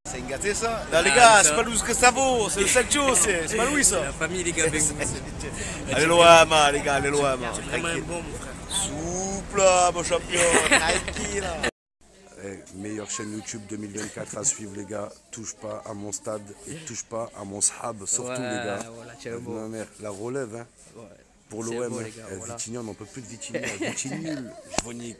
C'est gâté ça? Là les gars, c'est pas nous ce que ça vaut, c'est le Sancho, c'est pas Louis ça. La famille les gars avec vous. Allez loin, les gars, allez loin, C'est vraiment un bon mon frère. Souple là, mon champion, tranquille. Meilleure chaîne YouTube 2024 à suivre les gars. Touche pas à mon stade et touche pas à mon sahab, surtout les gars. Voilà, tiens, bon. Ma mère, la relève hein. Ouais. Pour C'est l'OM. beau, les gars, voilà. Vitigny, on n'en peut plus de Vitigny. Vitigny nul, Jvonique.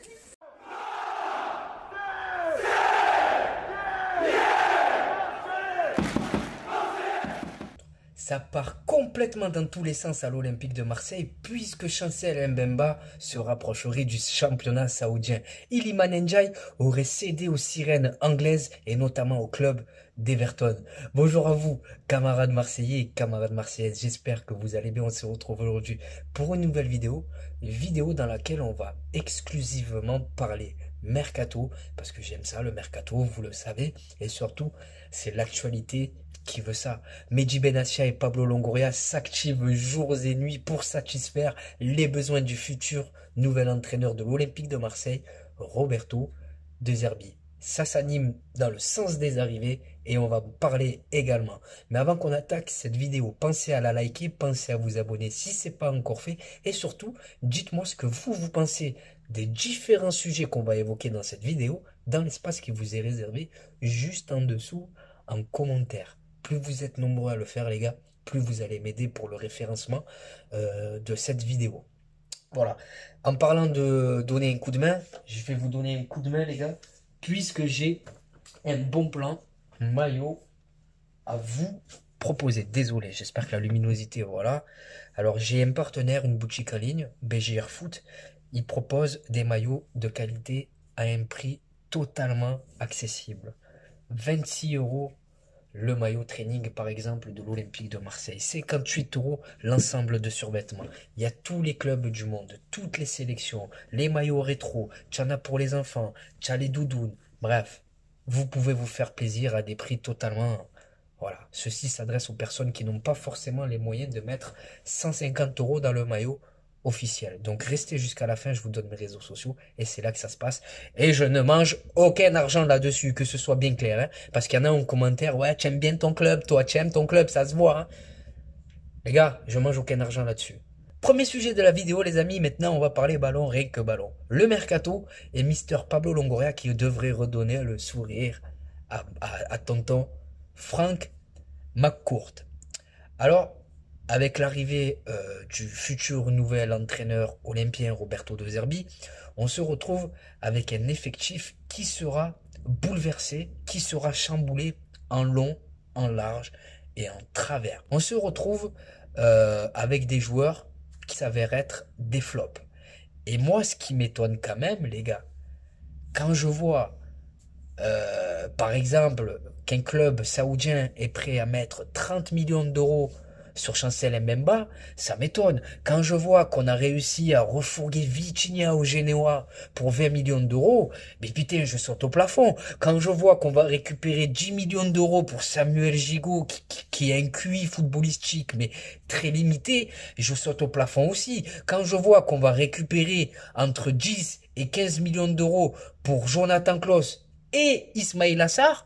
Ça part complètement dans tous les sens à l'Olympique de Marseille puisque Chancel Mbemba se rapprocherait du championnat saoudien. Iliman Ndiaye aurait cédé aux sirènes anglaises et notamment au club d'Everton. Bonjour à vous, camarades marseillais et camarades marseillaises. J'espère que vous allez bien. On se retrouve aujourd'hui pour une nouvelle vidéo dans laquelle on va exclusivement parler mercato parce que j'aime ça, le mercato, vous le savez, et surtout c'est l'actualité qui veut ça. Mehdi Benassia et Pablo Longoria s'activent jours et nuits pour satisfaire les besoins du futur nouvel entraîneur de l'Olympique de Marseille, Roberto De Zerbi. Ça s'anime dans le sens des arrivées et on va vous parler également. Mais avant qu'on attaque cette vidéo, pensez à la liker, pensez à vous abonner si ce n'est pas encore fait et surtout, dites-moi ce que vous pensez des différents sujets qu'on va évoquer dans cette vidéo dans l'espace qui vous est réservé juste en dessous en commentaire. Plus vous êtes nombreux à le faire les gars, plus vous allez m'aider pour le référencement de cette vidéo. Voilà. En parlant de donner un coup de main, je vais vous donner un coup de main les gars, puisque j'ai un bon plan maillot à vous proposer. Désolé, j'espère que la luminosité, voilà. Alors j'ai un partenaire, une boutique en ligne, BGR Foot. Il propose des maillots de qualité à un prix totalement accessible. 26 € le maillot training par exemple de l'Olympique de Marseille, 58 € l'ensemble de survêtements. Il y a tous les clubs du monde, toutes les sélections, les maillots rétro, tu en as pour les enfants, tu as les doudounes, bref, vous pouvez vous faire plaisir à des prix totalement... Voilà, ceci s'adresse aux personnes qui n'ont pas forcément les moyens de mettre 150 € dans le maillot officiel. Donc restez jusqu'à la fin, je vous donne mes réseaux sociaux et c'est là que ça se passe. Et je ne mange aucun argent là-dessus, que ce soit bien clair. Hein, parce qu'il y en a en commentaire, ouais, tu aimes bien ton club, toi, tu aimes ton club, ça se voit. Hein. Les gars, je mange aucun argent là-dessus. Premier sujet de la vidéo, les amis, maintenant on va parler ballon, rien que ballon. Le mercato et Mister Pablo Longoria qui devrait redonner le sourire à tonton Frank McCourt. Alors, avec l'arrivée du futur nouvel entraîneur olympien Roberto De Zerbi, on se retrouve avec un effectif qui sera bouleversé, qui sera chamboulé en long, en large et en travers. On se retrouve avec des joueurs qui s'avèrent être des flops. Et moi, ce qui m'étonne quand même, les gars, quand je vois, par exemple, qu'un club saoudien est prêt à mettre 30 millions d'euros sur Chancel Mbemba, ça m'étonne. Quand je vois qu'on a réussi à refourguer Vitinha au Génois pour 20 millions d'euros, mais putain, je saute au plafond. Quand je vois qu'on va récupérer 10 millions d'euros pour Samuel Gigot, qui a un QI footballistique, mais très limité, je saute au plafond aussi. Quand je vois qu'on va récupérer entre 10 et 15 millions d'euros pour Jonathan Klaus et Ismaïla Assar,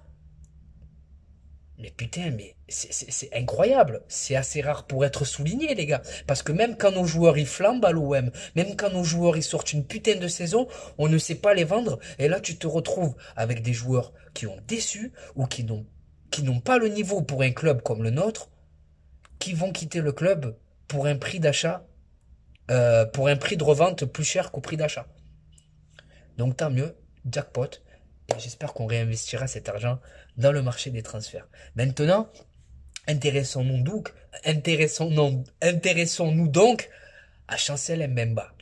mais putain, mais c'est incroyable. C'est assez rare pour être souligné, les gars. Parce que même quand nos joueurs ils flambent à l'OM, même quand nos joueurs ils sortent une putain de saison, on ne sait pas les vendre. Et là, tu te retrouves avec des joueurs qui ont déçu ou qui n'ont pas le niveau pour un club comme le nôtre, qui vont quitter le club pour un prix d'achat, pour un prix de revente plus cher qu'au prix d'achat. Donc tant mieux, jackpot. Et j'espère qu'on réinvestira cet argent dans le marché des transferts. Maintenant, intéressons-nous donc à Chancel Mbemba.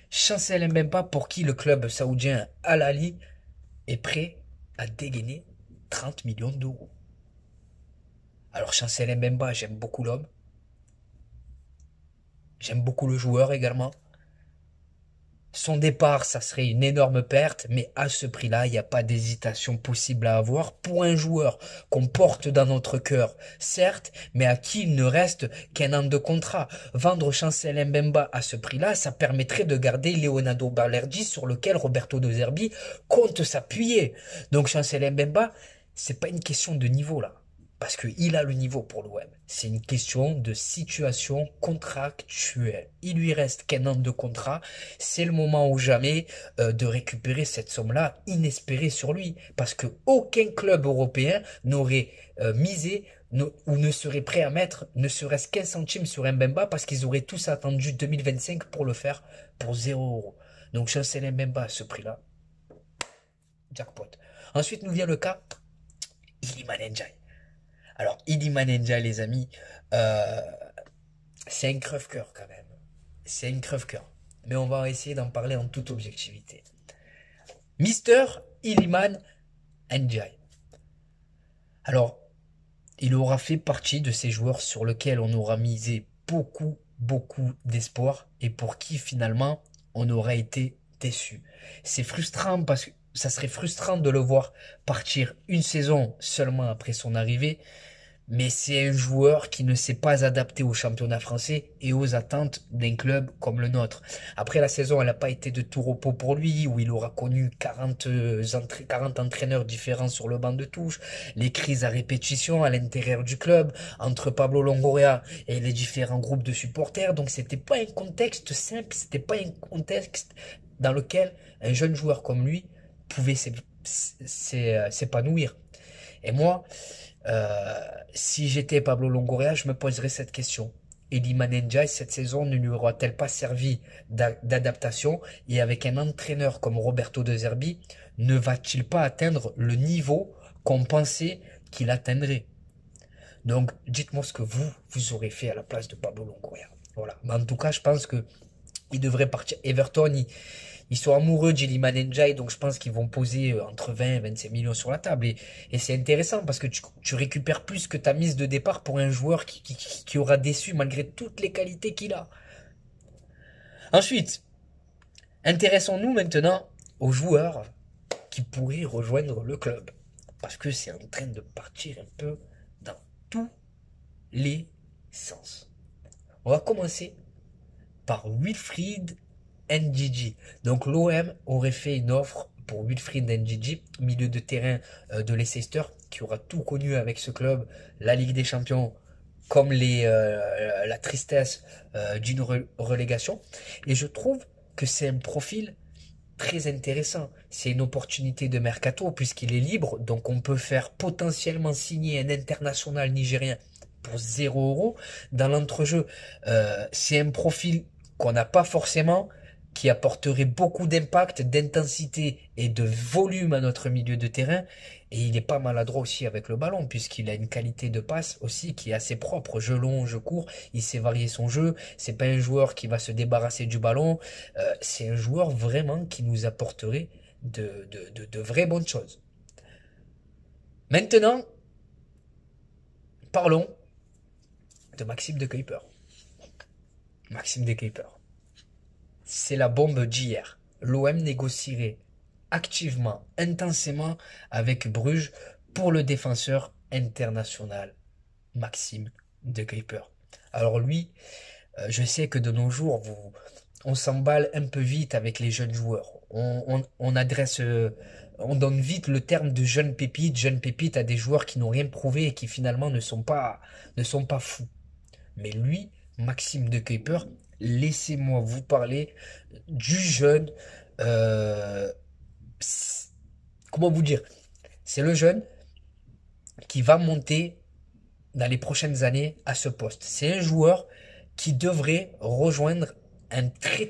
Chancel Mbemba pour qui le club saoudien Al Ahly est prêt à dégainer 30 millions d'euros. Alors Chancel Mbemba, j'aime beaucoup l'homme. J'aime beaucoup le joueur également. Son départ, ça serait une énorme perte, mais à ce prix-là, il n'y a pas d'hésitation possible à avoir pour un joueur qu'on porte dans notre cœur, certes, mais à qui il ne reste qu'un an de contrat. Vendre Chancel Mbemba à ce prix-là, ça permettrait de garder Leonardo Balerdi sur lequel Roberto De Zerbi compte s'appuyer. Donc Chancel Mbemba, c'est pas une question de niveau là. Parce qu'il a le niveau pour l'OM. C'est une question de situation contractuelle. Il lui reste qu'un an de contrat. C'est le moment ou jamais de récupérer cette somme-là inespérée sur lui. Parce que aucun club européen n'aurait misé ou ne serait prêt à mettre ne serait-ce qu'un centime sur Mbemba parce qu'ils auraient tous attendu 2025 pour le faire pour 0 €. Donc Chancel Mbemba à ce prix-là. Jackpot. Ensuite nous vient le cas Iliman Ndiaye. Alors, Iliman Ndiaye, les amis, c'est un crève-cœur quand même. C'est un crève-cœur. Mais on va essayer d'en parler en toute objectivité. Mister Iliman Ndiaye. Alors, il aura fait partie de ces joueurs sur lesquels on aura misé beaucoup d'espoir et pour qui finalement on aura été déçu. C'est frustrant parce que ça serait frustrant de le voir partir une saison seulement après son arrivée, mais c'est un joueur qui ne s'est pas adapté au championnat français et aux attentes d'un club comme le nôtre. Après la saison, elle n'a pas été de tout repos pour lui, où il aura connu 40 entraîneurs différents sur le banc de touche, les crises à répétition à l'intérieur du club, entre Pablo Longoria et les différents groupes de supporters. Donc c'était pas un contexte simple, c'était pas un contexte dans lequel un jeune joueur comme lui pouvait s'épanouir. Et moi, si j'étais Pablo Longoria, je me poserais cette question. Iliman Ndiaye, cette saison, ne lui aura-t-elle pas servi d'adaptation? Et avec un entraîneur comme Roberto De Zerbi, ne va-t-il pas atteindre le niveau qu'on pensait qu'il atteindrait? Donc, dites-moi ce que vous aurez fait à la place de Pablo Longoria. Voilà. Mais en tout cas, je pense que il devrait partir. Everton, ils sont amoureux d'Iliman Ndiaye, donc je pense qu'ils vont poser entre 20 et 25 millions sur la table. Et c'est intéressant parce que tu récupères plus que ta mise de départ pour un joueur qui aura déçu malgré toutes les qualités qu'il a. Ensuite, intéressons-nous maintenant aux joueurs qui pourraient rejoindre le club. Parce que c'est en train de partir un peu dans tous les sens. On va commencer par Wilfried Ndidi. Donc l'OM aurait fait une offre pour Wilfried Ndidi, milieu de terrain de Leicester, qui aura tout connu avec ce club, la Ligue des Champions, comme la tristesse d'une relégation. Et je trouve que c'est un profil très intéressant. C'est une opportunité de mercato puisqu'il est libre, donc on peut faire potentiellement signer un international nigérien pour 0 €. Dans l'entrejeu, c'est un profil qu'on n'a pas forcément, qui apporterait beaucoup d'impact, d'intensité et de volume à notre milieu de terrain. Et il est pas maladroit aussi avec le ballon, puisqu'il a une qualité de passe aussi qui est assez propre. Jeu long, jeu court, il sait varier son jeu. C'est pas un joueur qui va se débarrasser du ballon. C'est un joueur vraiment qui nous apporterait de vraies bonnes choses. Maintenant, parlons de Maxime de Cuypers. Maxime de Cuypers. C'est la bombe d'hier. L'OM négocierait activement, intensément avec Bruges pour le défenseur international Maxime de Cuypers. Alors lui, je sais que de nos jours, on s'emballe un peu vite avec les jeunes joueurs. On donne vite le terme de jeune pépite à des joueurs qui n'ont rien prouvé et qui finalement ne sont pas fous. Mais lui, Maxime de Cuypers, laissez-moi vous parler du jeune. Comment vous dire? C'est le jeune qui va monter dans les prochaines années à ce poste. C'est un joueur qui devrait rejoindre un très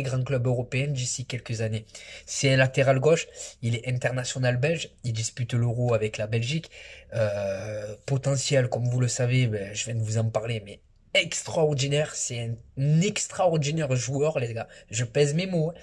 grand club européen d'ici quelques années. C'est un latéral gauche, il est international belge, il dispute l'Euro avec la Belgique. Potentiel, comme vous le savez, je viens de vous en parler, mais extraordinaire, c'est un extraordinaire joueur, les gars. Je pèse mes mots.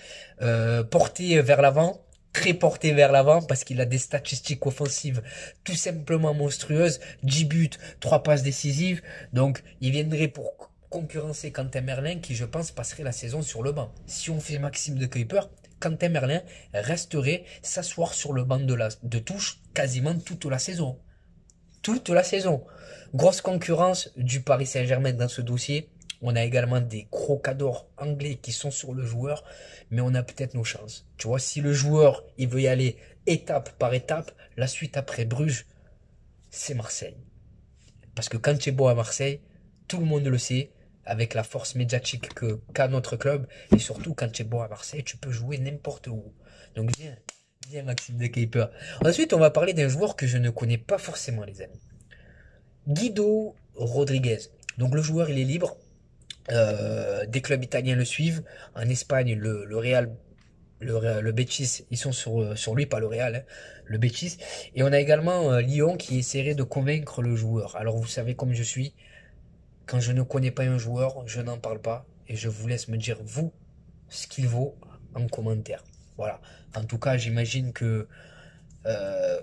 Porté vers l'avant, très porté vers l'avant, parce qu'il a des statistiques offensives tout simplement monstrueuses. 10 buts, 3 passes décisives. Donc, il viendrait pour concurrencer Quentin Merlin, qui, je pense, passerait la saison sur le banc. Si on fait Maxime de Cuypers, Quentin Merlin resterait s'asseoir sur le banc de touche quasiment toute la saison. Toute la saison. Grosse concurrence du Paris Saint-Germain dans ce dossier. On a également des crocadors anglais qui sont sur le joueur, mais on a peut-être nos chances. Tu vois, si le joueur, il veut y aller étape par étape, la suite après Bruges, c'est Marseille. Parce que quand tu es beau à Marseille, tout le monde le sait, avec la force médiatique qu'a notre club, et surtout quand tu es beau à Marseille, tu peux jouer n'importe où. Donc viens Maxime de Keeper. Ensuite, on va parler d'un joueur que je ne connais pas forcément, les amis. Guido Rodriguez. Donc le joueur, il est libre. Des clubs italiens le suivent. En Espagne, le Real, le Betis, ils sont sur lui, pas le Real, hein, le Betis. Et on a également Lyon qui essaierait de convaincre le joueur. Alors vous savez comme je suis, quand je ne connais pas un joueur, je n'en parle pas. Et je vous laisse me dire, vous, ce qu'il vaut en commentaire. Voilà. En tout cas, j'imagine que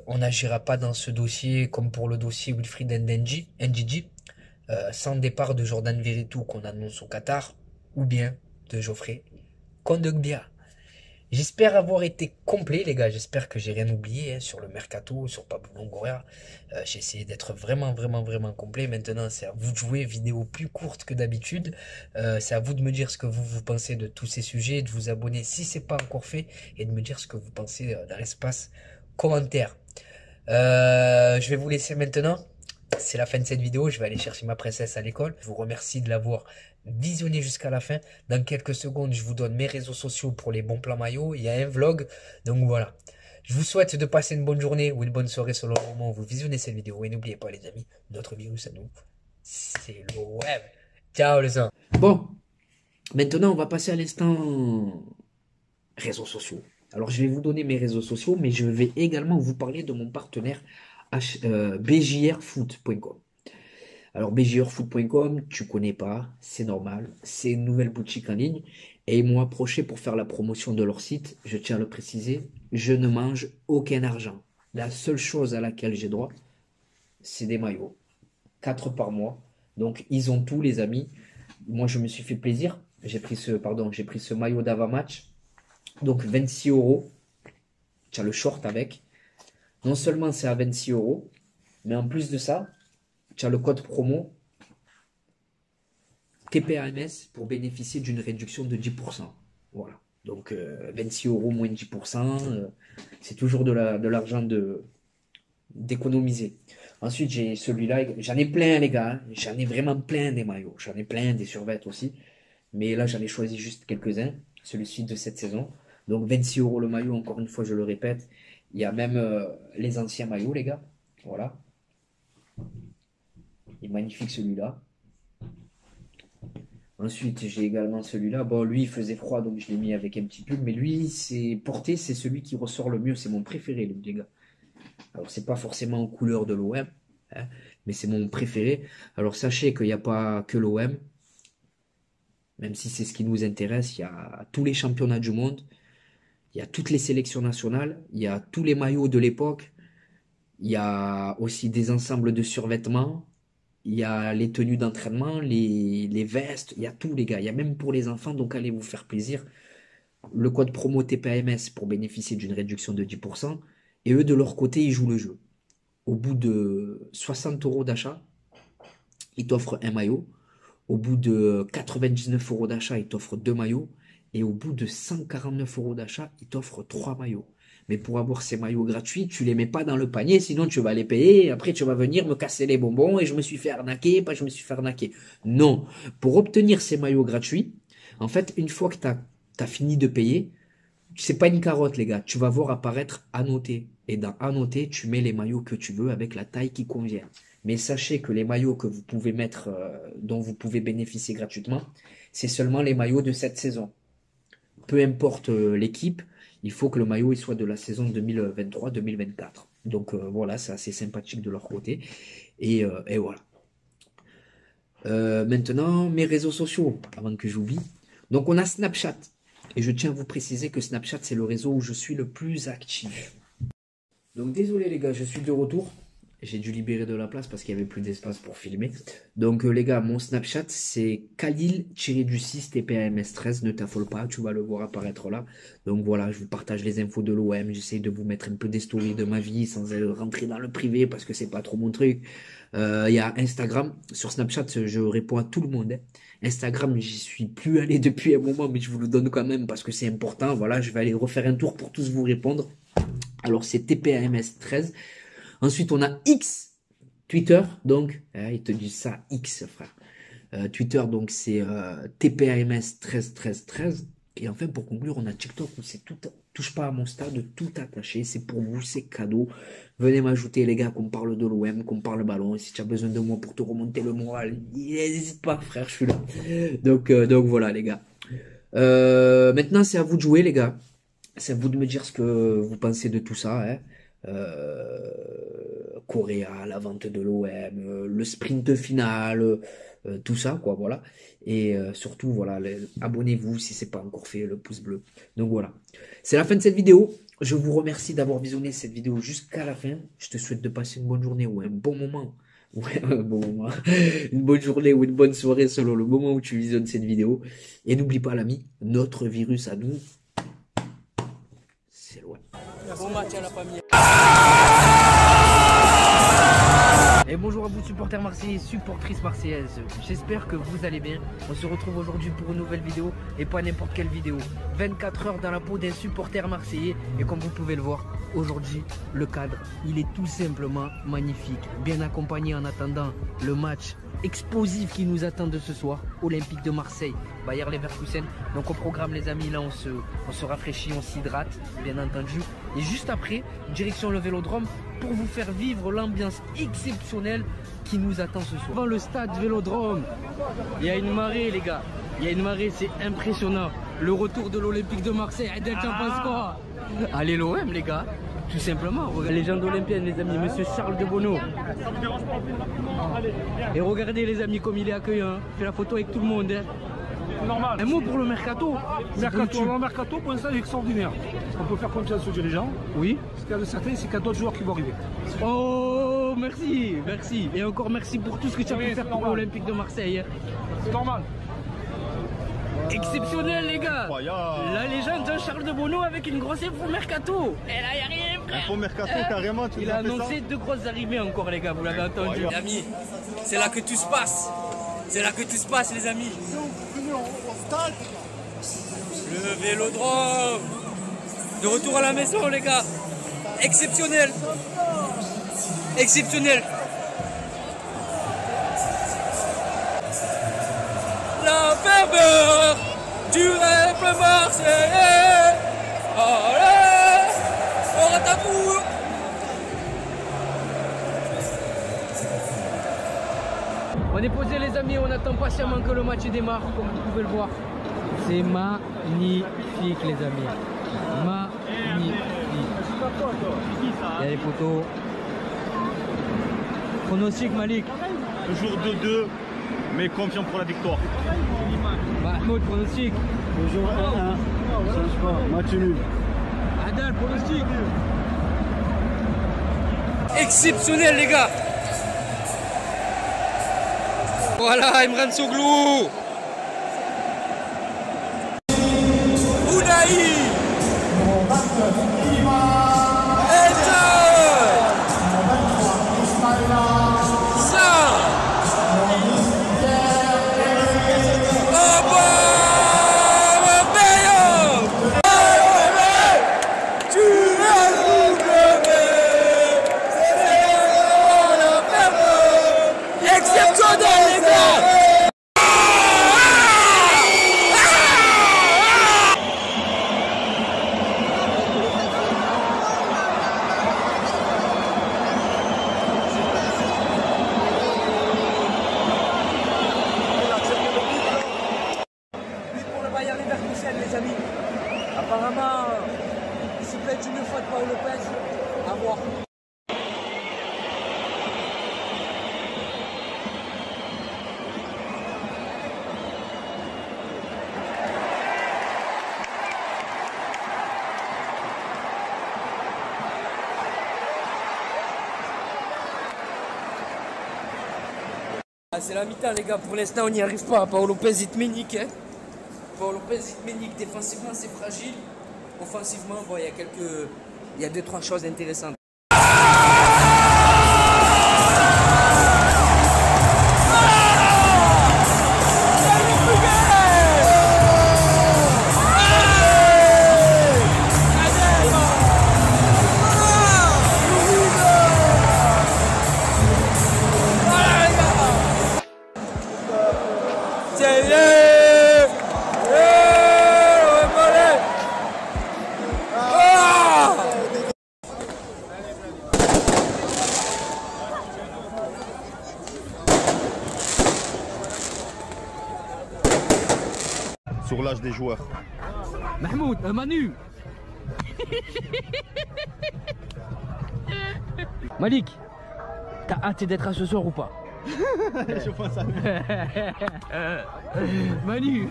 on n'agira pas dans ce dossier comme pour le dossier Wilfried Ndidi, sans départ de Jordan Veretout qu'on annonce au Qatar, ou bien de Geoffrey Kondogbia. J'espère avoir été complet, les gars. J'espère que j'ai rien oublié hein, sur le mercato, sur Pablo Longoria. J'ai essayé d'être vraiment complet. Maintenant, c'est à vous de jouer. Vidéo plus courte que d'habitude. C'est à vous de me dire ce que vous pensez de tous ces sujets, de vous abonner si c'est pas encore fait, et de me dire ce que vous pensez dans l'espace commentaire. Je vais vous laisser maintenant. C'est la fin de cette vidéo. Je vais aller chercher ma princesse à l'école. Je vous remercie de l'avoir visionné jusqu'à la fin. Dans quelques secondes, je vous donne mes réseaux sociaux pour les bons plans maillots. Il y a un vlog. Donc voilà. Je vous souhaite de passer une bonne journée ou une bonne soirée selon le moment où vous visionnez cette vidéo. Et n'oubliez pas, les amis, notre virus à nous, c'est le web. Ciao les gens. Bon, maintenant on va passer à l'instant réseaux sociaux. Alors je vais vous donner mes réseaux sociaux, mais je vais également vous parler de mon partenaire bjrfoot.com. Alors bjrfoot.com, tu connais pas, c'est normal, c'est une nouvelle boutique en ligne et ils m'ont approché pour faire la promotion de leur site. Je tiens à le préciser, je ne mange aucun argent. La seule chose à laquelle j'ai droit, c'est des maillots. 4 par mois. Donc ils ont tout les amis. Moi je me suis fait plaisir. J'ai pris ce maillot d'avant-match. Donc 26 €. Tu as le short avec. Non seulement c'est à 26 €, mais en plus de ça, tu as le code promo TPAMS pour bénéficier d'une réduction de 10%. Voilà. Donc 26 € moins 10%, c'est toujours de l'argent d'économiser. Ensuite, j'ai celui-là. J'en ai plein, les gars. J'en ai vraiment plein des maillots. J'en ai plein des survêtements aussi. Mais là, j'en ai choisi juste quelques-uns. Celui-ci de cette saison. Donc 26 € le maillot, encore une fois, je le répète. Il y a même les anciens maillots, les gars. Voilà. Il est magnifique celui-là. Ensuite, j'ai également celui-là. Bon, lui, il faisait froid, donc je l'ai mis avec un petit pull. Mais lui, c'est celui qui ressort le mieux. C'est mon préféré, lui, les gars. Alors, c'est pas forcément en couleur de l'OM, hein, mais c'est mon préféré. Alors, sachez qu'il n'y a pas que l'OM. Même si c'est ce qui nous intéresse, il y a tous les championnats du monde. Il y a toutes les sélections nationales, il y a tous les maillots de l'époque, il y a aussi des ensembles de survêtements, il y a les tenues d'entraînement, les vestes, il y a tout les gars, il y a même pour les enfants, donc allez vous faire plaisir. Le code promo TPAMS pour bénéficier d'une réduction de 10%, et eux de leur côté ils jouent le jeu. Au bout de 60 € d'achat, ils t'offrent un maillot, au bout de 99 € d'achat, ils t'offrent 2 maillots, et au bout de 149 € d'achat, ils t'offrent 3 maillots. Mais pour avoir ces maillots gratuits, tu les mets pas dans le panier, sinon tu vas les payer, et après tu vas venir me casser les bonbons, et je me suis fait arnaquer, pas je me suis fait arnaquer. Non, pour obtenir ces maillots gratuits, en fait, une fois que tu as fini de payer, c'est pas une carotte les gars, tu vas voir apparaître annoté. Et dans annoté, tu mets les maillots que tu veux avec la taille qui convient. Mais sachez que les maillots que vous pouvez mettre, dont vous pouvez bénéficier gratuitement, c'est seulement les maillots de cette saison. Peu importe l'équipe, il faut que le maillot il soit de la saison 2023-2024. Donc voilà, c'est assez sympathique de leur côté. Et voilà. Maintenant, mes réseaux sociaux, avant que j'oublie. Donc on a Snapchat. Et je tiens à vous préciser que Snapchat, c'est le réseau où je suis le plus actif. Donc désolé les gars, je suis de retour. J'ai dû libérer de la place parce qu'il n'y avait plus d'espace pour filmer. Donc les gars, mon Snapchat c'est Khalil-6 TPAMS13. Ne t'affole pas, tu vas le voir apparaître là. Donc voilà, je vous partage les infos de l'OM. J'essaie de vous mettre un peu des stories de ma vie sans rentrer dans le privé parce que c'est pas trop mon truc. Il y a Instagram. Sur Snapchat, je réponds à tout le monde. Hein. Instagram, j'y suis plus allé depuis un moment, mais je vous le donne quand même parce que c'est important. Voilà, je vais aller refaire un tour pour tous vous répondre. Alors c'est TPAMS13. Ensuite on a X Twitter, donc ils te disent ça X frère. Twitter donc c'est TPAMS 13 13 13. Et enfin pour conclure on a TikTok où c'est tout touche pas à mon stade, tout attaché, c'est pour vous, c'est cadeau. Venez m'ajouter les gars, qu'on parle de l'OM, qu'on parle ballon. Et si tu as besoin de moi pour te remonter le moral, n'hésite pas frère, je suis là. Donc voilà les gars. Maintenant c'est à vous de jouer les gars. C'est à vous de me dire ce que vous pensez de tout ça. Hein. Correa, la vente de l'OM, le sprint final, tout ça quoi, voilà. Et surtout voilà, abonnez-vous si c'est pas encore fait, le pouce bleu. Donc voilà, c'est la fin de cette vidéo. Je vous remercie d'avoir visionné cette vidéo jusqu'à la fin. Je te souhaite de passer une bonne journée ou un bon moment. Ouais, un bon moment. Une bonne journée ou une bonne soirée selon le moment où tu visionnes cette vidéo. Et n'oublie pas l'ami, notre virus à nous, c'est loin. Bon match à la famille. Et bonjour à vous supporters marseillais, supportrices marseillaises. J'espère que vous allez bien. On se retrouve aujourd'hui pour une nouvelle vidéo et pas n'importe quelle vidéo. 24 heures dans la peau d'un supporter marseillais. Et comme vous pouvez le voir, aujourd'hui, le cadre, il est tout simplement magnifique. Bien accompagné en attendant le match explosif qui nous attend de ce soir. Olympique de Marseille, Bayer Leverkusen. Donc au programme les amis, là on se rafraîchit, on s'hydrate, bien entendu. Et juste après, direction le Vélodrome pour vous faire vivre l'ambiance exceptionnelle qui nous attend ce soir. Devant le stade Vélodrome, il y a une marée les gars. Il y a une marée, c'est impressionnant. Le retour de l'Olympique de Marseille, Adel, t'en penses quoi? Allez l'OM les gars, tout simplement. Regardez, légende olympienne les amis, monsieur Charles de Bonneau. Et regardez les amis comme il est accueillant, fait la photo avec tout le monde. Hein. Normal. Un mot pour le mercato. Le mercato, pour l'instant, est extraordinaire. On peut faire confiance aux dirigeants. Oui. Ce qu'il y a de certain, c'est qu'il y a d'autres joueurs qui vont arriver. Oh, merci, merci. Et encore merci pour tout ce que tu as pu faire pour l'Olympique de Marseille. C'est normal. Exceptionnel les gars. La légende Jean-Charles de Bonneau avec une grosse info mercato. Et là, il n'y a rien frère. Info mercato carrément, tu Il a annoncé 2 grosses arrivées encore les gars, vous l'avez entendu. Les amis, c'est là que tout se passe. C'est là que tout se passe les amis. Le Vélodrome. De retour à la maison les gars. Exceptionnel. Exceptionnel. La ferveur du rêve marseillais. Allez, on ratapoue. On est posé les amis, on attend patiemment que le match démarre, comme vous pouvez le voir. C'est magnifique les amis. Magnifique. Il y a les photos. Pronostic Malik. Toujours 2-2, mais confiant pour la victoire. Mahmoud, pronostic. Toujours 1-1. Match nul. Adal, pronostic. Exceptionnel les gars. Voilà Emran Soglou. Ounaï. Les amis, apparemment, c'est peut-être une faute Paul Lopez, à voir. C'est la mi-temps les gars, pour l'instant on n'y arrive pas. Paul Lopez il te ménique. Hein. Paul Lopez il te ménique. Défensivement c'est fragile. Offensivement bon, il y a 2-3 choses intéressantes. sur l'âge des joueurs. Mahmoud, Manu. Malik, t'as hâte d'être à ce soir ou pas? Je pense à Manu.